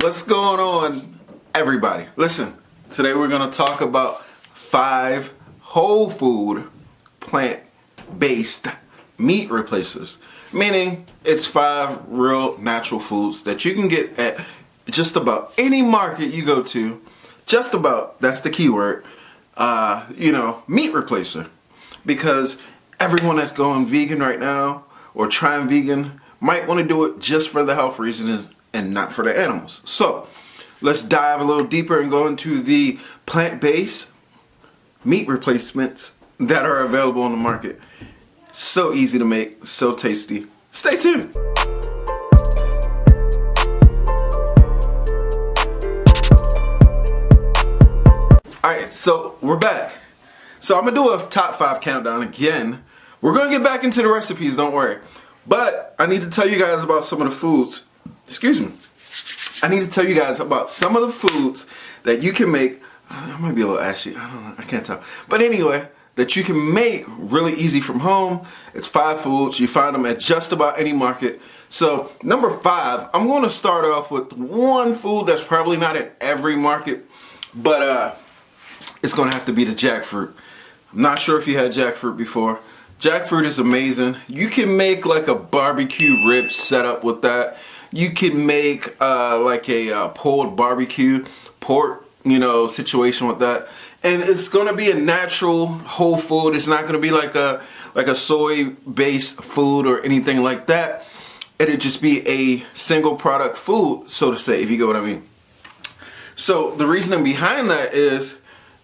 What's going on, everybody? Listen, today we're gonna talk about 5 whole food, plant-based meat replacers. Meaning, it's 5 real natural foods that you can get at just about any market you go to. Just about, that's the key word, meat replacer. Because everyone that's going vegan right now, or trying vegan, might want to do it just for the health reasons and not for the animals. So, let's dive a little deeper and go into the plant-based meat replacements that are available on the market. So easy to make, so tasty. Stay tuned. Alright, so we're back. So I'm going to do a top 5 countdown again. We're going to get back into the recipes, don't worry. But I need to tell you guys about some of the foods. Excuse me. I need to tell you guys about some of the foods that you can make. I might be a little ashy. I don't know. I can't tell. But anyway, that you can make really easy from home. It's 5 foods. You find them at just about any market. So number 5, I'm going to start off with one food that's probably not at every market, but it's going to have to be the jackfruit. I'm not sure if you had jackfruit before. Jackfruit is amazing. You can make like a barbecue rib setup with that. You can make like a pulled barbecue pork, situation with that. And it's gonna be a natural whole food. It's not gonna be like a soy-based food or anything like that. It'll just be a single product food, so to say, if you get what I mean. So the reasoning behind that is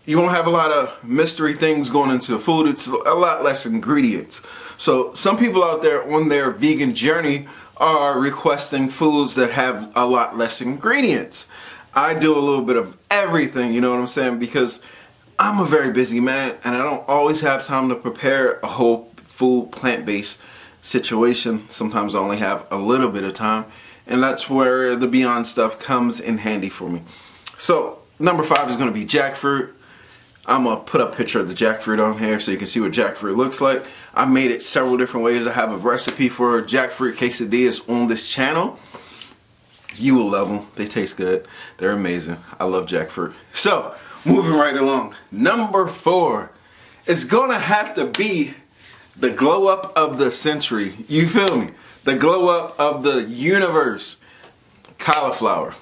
you won't have a lot of mystery things going into the food. It's a lot less ingredients. So some people out there on their vegan journey are requesting foods that have a lot less ingredients. I do a little bit of everything, you know what I'm saying? Because I'm a very busy man and I don't always have time to prepare a whole food plant-based situation. Sometimes I only have a little bit of time, and that's where the Beyond stuff comes in handy for me. So number 5 is going to be jackfruit. I'm going to put a picture of the jackfruit on here so you can see what jackfruit looks like. I made it several different ways. I have a recipe for jackfruit quesadillas on this channel. You will love them. They taste good. They're amazing. I love jackfruit. So, moving right along. Number 4 is going to have to be the glow up of the century. You feel me? The glow up of the universe. Cauliflower.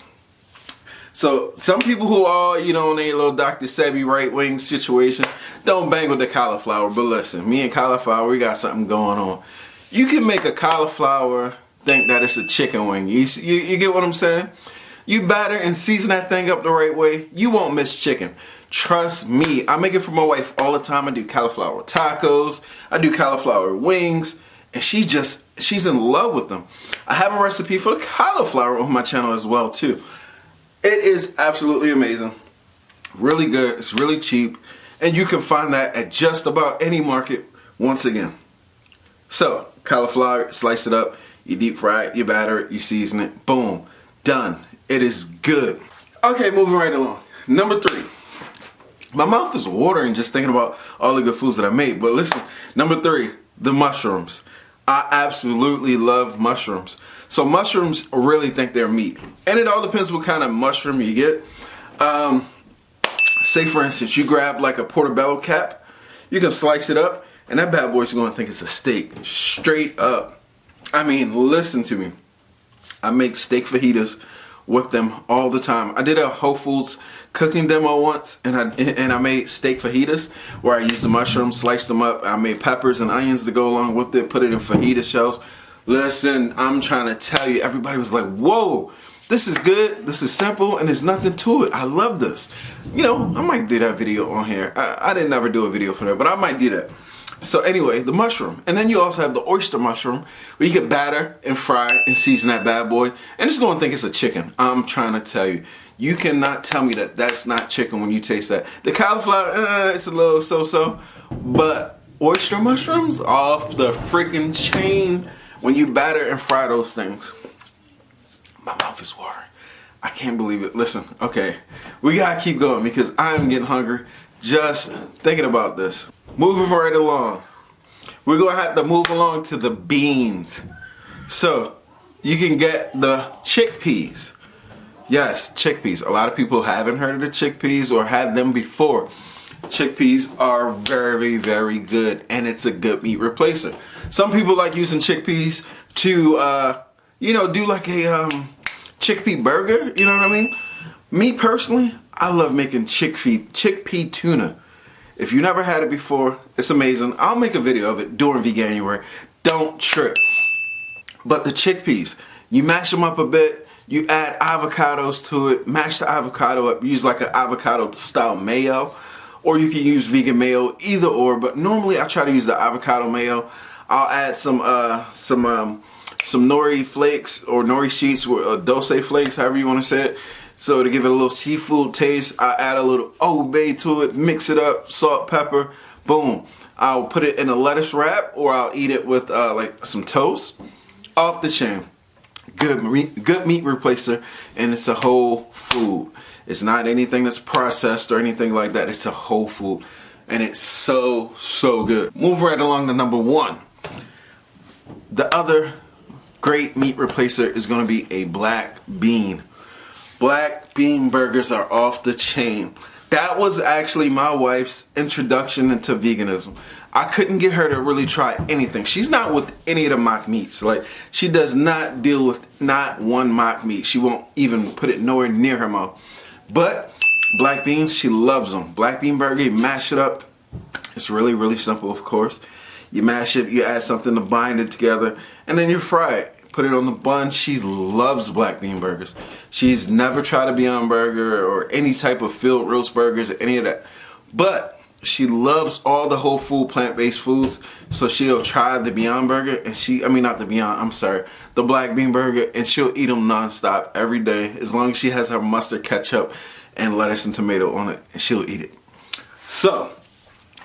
So some people who are, on their little Dr. Sebi right wing situation don't bang with the cauliflower. But listen, me and cauliflower, we got something going on. You can make a cauliflower think that it's a chicken wing. You get what I'm saying? You batter and season that thing up the right way, you won't miss chicken. Trust me, I make it for my wife all the time. I do cauliflower tacos, I do cauliflower wings, and she's in love with them. I have a recipe for the cauliflower on my channel as well too. It is absolutely amazing, really good, it's really cheap, and you can find that at just about any market once again. So, cauliflower, slice it up, you deep fry it, you batter it, you season it, boom, done. It is good. Okay, moving right along. Number 3. My mouth is watering just thinking about all the good foods that I made, but listen, number 3, the mushrooms. I absolutely love mushrooms. So mushrooms really think they're meat. And it all depends what kind of mushroom you get. Say for instance, you grab like a portobello cap, you can slice it up, and that bad boy's gonna think it's a steak, straight up. I mean, listen to me. I make steak fajitas with them all the time. I did a Whole Foods cooking demo once, and I made steak fajitas where I used the mushrooms, sliced them up. I made peppers and onions to go along with it, put it in fajita shells. Listen, I'm trying to tell you, everybody was like, whoa, this is good, this is simple, and there's nothing to it. I love this. I might do that video on here. I didn't ever do a video for that, but I might do that. So anyway, the mushroom. And then you also have the oyster mushroom, where you can batter and fry and season that bad boy. And it's going to think it's a chicken. I'm trying to tell you. You cannot tell me that that's not chicken when you taste that. The cauliflower, it's a little so-so. But oyster mushrooms, off the freaking chain when you batter and fry those things. My mouth is watering. I can't believe it. Listen, okay. We got to keep going because I am getting hungry just thinking about this. Moving right along. We're going to have to move along to the beans. So, you can get the chickpeas. Yes, chickpeas. A lot of people haven't heard of the chickpeas or had them before. Chickpeas are very, very good, and it's a good meat replacer. Some people like using chickpeas to, you know, do like a chickpea burger. You know what I mean? Me personally, I love making chickpea tuna. If you never had it before, it's amazing. I'll make a video of it during Veganuary. Don't trip. But the chickpeas, you mash them up a bit. You add avocados to it, mash the avocado up, use like an avocado style mayo, or you can use vegan mayo, either or, but normally I try to use the avocado mayo. I'll add some nori flakes or nori sheets, dulce flakes, however you want to say it. So to give it a little seafood taste, I add a little Old Bay to it, mix it up, salt, pepper, boom. I'll put it in a lettuce wrap, or I'll eat it with like some toast. Off the chain. Good meat replacer, and it's a whole food. It's not anything that's processed or anything like that. It's a whole food, and it's so good. Move right along to number 1. The other great meat replacer is going to be a black bean. Black bean burgers are off the chain. That was actually my wife's introduction into veganism. I couldn't get her to really try anything. She's not with any of the mock meats. Like, she does not deal with not one mock meat. She won't even put it nowhere near her mouth. But black beans, she loves them. Black bean burger, you mash it up. It's really simple, of course. You mash it, you add something to bind it together, and then you fry it. Put it on the bun. She loves black bean burgers. She's never tried a Beyond Burger or any type of field roast burgers or any of that. But she loves all the whole food, plant-based foods. So she'll try the Beyond Burger, and the black bean burger, and she'll eat them nonstop every day. As long as she has her mustard, ketchup, and lettuce and tomato on it, and she'll eat it. So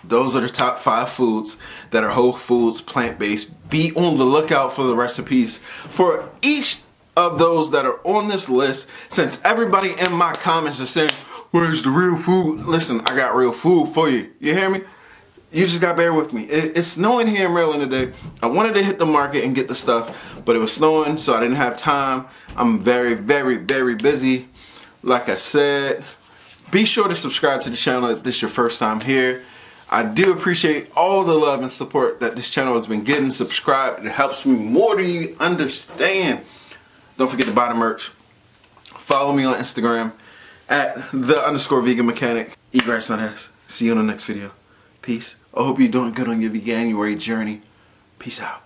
those are the top 5 foods that are whole foods, plant-based. Be on the lookout for the recipes for each of those that are on this list, since everybody in my comments are saying, where's the real food? Listen, I got real food for you. You hear me? You just gotta bear with me. It's snowing here in Maryland today. I wanted to hit the market and get the stuff, but it was snowing, so I didn't have time. I'm very busy. Like I said, be sure to subscribe to the channel if this is your first time here. I do appreciate all the love and support that this channel has been getting. Subscribe. It helps me more than you understand. Don't forget to buy the merch. Follow me on Instagram at @the_vegan_mechanic. Eat grass, not ass. See you in the next video. Peace. I hope you're doing good on your Veganuary journey. Peace out.